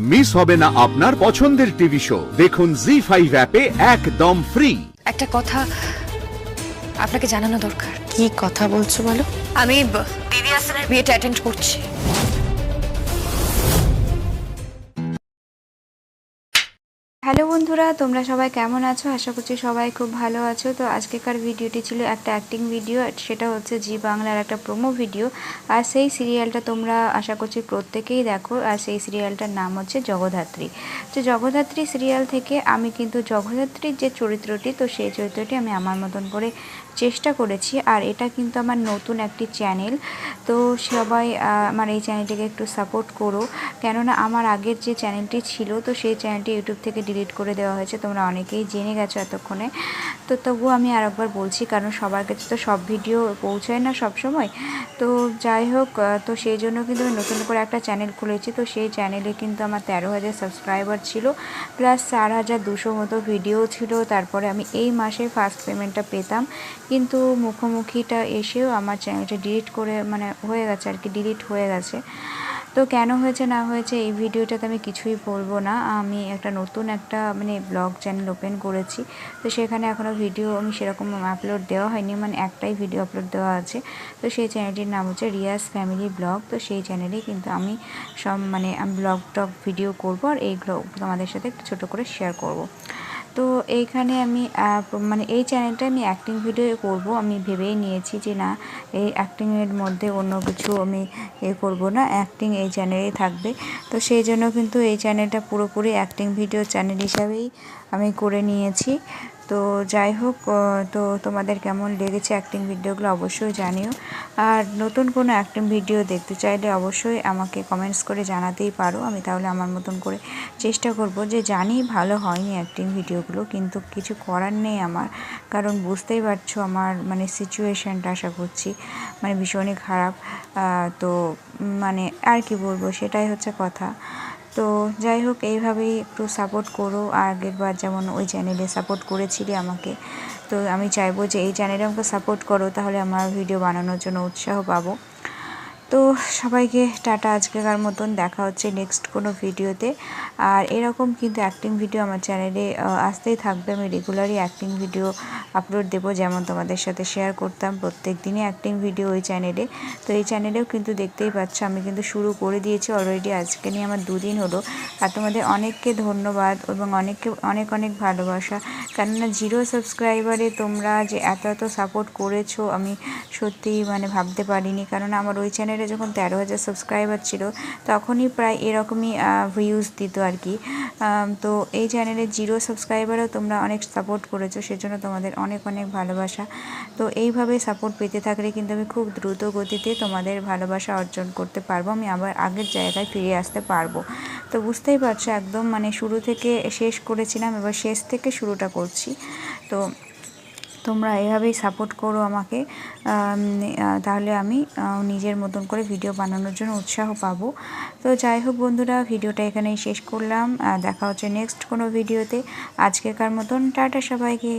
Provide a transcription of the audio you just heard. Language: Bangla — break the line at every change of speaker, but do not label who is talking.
মিস হবে না আপনার পছন্দের টিভি শো। দেখুন জি5 অ্যাপে একদম ফ্রি।
একটা কথা আপনাকে জানানো দরকার।
কি কথা বলছো বলো?
আমি দিদি হাসানের বিয়েটা অ্যাটেন্ড করছি।
হ্যালো বন্ধুরা, তোমরা সবাই কেমন আছো? আশা করছি সবাই খুব ভালো আছো। তো আজকেকার ভিডিওটি ছিল একটা অ্যাক্টিং ভিডিও, সেটা হচ্ছে জি বাংলার একটা প্রোমো ভিডিও। আর সেই সিরিয়ালটা তোমরা আশা করছি প্রত্যেকেই দেখো। আর সেই সিরিয়ালটার নাম হচ্ছে জগদ্ধাত্রী। তো জগদ্ধাত্রী সিরিয়াল থেকে আমি কিন্তু জগদ্ধাত্রীর যে চরিত্রটি, তো সেই চরিত্রটি আমি আমার মতন করে চেষ্টা করেছি। আর এটা কিন্তু আমার নতুন একটি চ্যানেল, তো সবাই আমার এই চ্যানেলটিকে একটু সাপোর্ট করো। কেননা আমার আগের যে চ্যানেলটি ছিল, তো সেই চ্যানেলটি ইউটিউব থেকে ডিলিট করে দেওয়া হয়েছে, তোমরা অনেকেই জেনে গেছো এতক্ষণে। তো তবুও আমি আরেকবার বলছি, কারণ সবার কাছে তো সব ভিডিও পৌঁছায় না সব সময়। তো যাই হোক, তো সেই জন্য কিন্তু আমি নতুন করে একটা চ্যানেল খুলেছি। তো সেই চ্যানেলে কিন্তু আমার 13,000 সাবস্ক্রাইবার ছিল, প্লাস 4,200 মতো ভিডিও ছিল। তারপরে আমি এই মাসে ফার্স্ট পেমেন্টটা পেতাম, কিন্তু মুখোমুখিটা এসেও আমার চ্যানেলটা ডিলিট করে হয়ে গেছে আর কি, ডিলিট হয়ে গেছে। তো কেন হয়েছে না হয়েছে এই ভিডিওটাতে আমি কিছুই বলবো না। আমি একটা নতুন একটা ব্লগ চ্যানেল ওপেন করেছি। তো সেখানে এখনও ভিডিও আমি সেরকম আপলোড দেওয়া হয়নি, একটাই ভিডিও আপলোড দেওয়া আছে। তো সেই চ্যানেলটির নাম হচ্ছে রিয়াজ ফ্যামিলি ব্লগ। তো সেই চ্যানেলে কিন্তু আমি সব আমি ব্লগ টক ভিডিও করবো, আর এইগুলো তোমাদের সাথে একটু ছোটো করে শেয়ার করব। তো এইখানে আমি এই চ্যানেলটা আমি অ্যাক্টিং ভিডিও করব। আমি ভেবেই নিয়েছি যে না, এই অ্যাক্টিংয়ের মধ্যে অন্য কিছু আমি করব না, অ্যাক্টিং এই চ্যানেলেই থাকবে। তো সেই জন্য কিন্তু এই চ্যানেলটা পুরোপুরি অ্যাক্টিং ভিডিও চ্যানেল হিসাবেই আমি করে নিয়েছি। তো যাই হোক, তো তোমাদের কেমন লেগেছে অ্যাক্টিং ভিডিওগুলো অবশ্যই জানিও। আর নতুন কোনো অ্যাক্টিং ভিডিও দেখতে চাইলে অবশ্যই আমাকে কমেন্টস করে জানাতেই পারো। আমি তাহলে আমার মতন করে চেষ্টা করব। যে জানি ভালো হয়নি অ্যাক্টিং ভিডিওগুলো, কিন্তু কিছু করার নেই আমার, কারণ বুঝতেই পারছো আমার সিচুয়েশানটা আশা করছি ভীষণই খারাপ। তো আর কি বলবো, সেটাই হচ্ছে কথা। তো যাই হোক, এইভাবেই একটু সাপোর্ট করো। আগেরবার যেমন ওই চ্যানেলে সাপোর্ট করেছিলে আমাকে, তো আমি চাইবো যে এই চ্যানেলে আমাকে সাপোর্ট করো, তাহলে আমার ভিডিও বানানোর জন্য উৎসাহ পাবো। তো সবাইকে টাটা, আজকেকার মতন দেখা হচ্ছে নেক্সট কোনো ভিডিওতে। আর এরকম কিন্তু অ্যাক্টিং ভিডিও আমার চ্যানেলে আসতেই থাকবে। আমি রেগুলারই অ্যাক্টিং ভিডিও আপলোড দেবো, যেমন তোমাদের সাথে শেয়ার করতাম প্রত্যেক দিনই অ্যাক্টিং ভিডিও ওই চ্যানেলে। তো এই চ্যানেলেও কিন্তু দেখতেই পাচ্ছ আমি কিন্তু শুরু করে দিয়েছি অলরেডি। আজকে নিয়ে আমার 2 দিন হলো। আর তোমাদের অনেককে ধন্যবাদ এবং অনেক অনেক ভালোবাসা, কেননা 0 সাবস্ক্রাইবারে তোমরা যে এত সাপোর্ট করেছো, আমি সত্যিই ভাবতে পারিনি। কারণ আমার ওই চ্যানেলে যখন 13,000 সাবস্ক্রাইবার ছিল, তখনই প্রায় এরকমই ভিউজ দিত আর কি। তো এই চ্যানেলে 0 সাবস্ক্রাইবারও তোমরা অনেক সাপোর্ট করেছো, সেজন্য তোমাদের অনেক অনেক ভালোবাসা। তো এইভাবে সাপোর্ট পেতে থাকলে কিন্তু আমি খুব দ্রুত গতিতে তোমাদের ভালোবাসা অর্জন করতে পারবো, আমি আবার আগের জায়গায় ফিরে আসতে পারবো। তো বুঝতেই পারছো, একদম শুরু থেকে শেষ করেছিলাম, এবার শেষ থেকে শুরুটা করছি। তো তোমরা এভাবেই সাপোর্ট করো আমাকে, তাহলে আমি নিজের মতন করে ভিডিও বানানোর জন্য উৎসাহ পাবো। তো যাই হোক বন্ধুরা, ভিডিওটা এখানেই শেষ করলাম। দেখা হচ্ছে নেক্সট কোনো ভিডিওতে। আজকেকার মতন টাটা সবাইকে।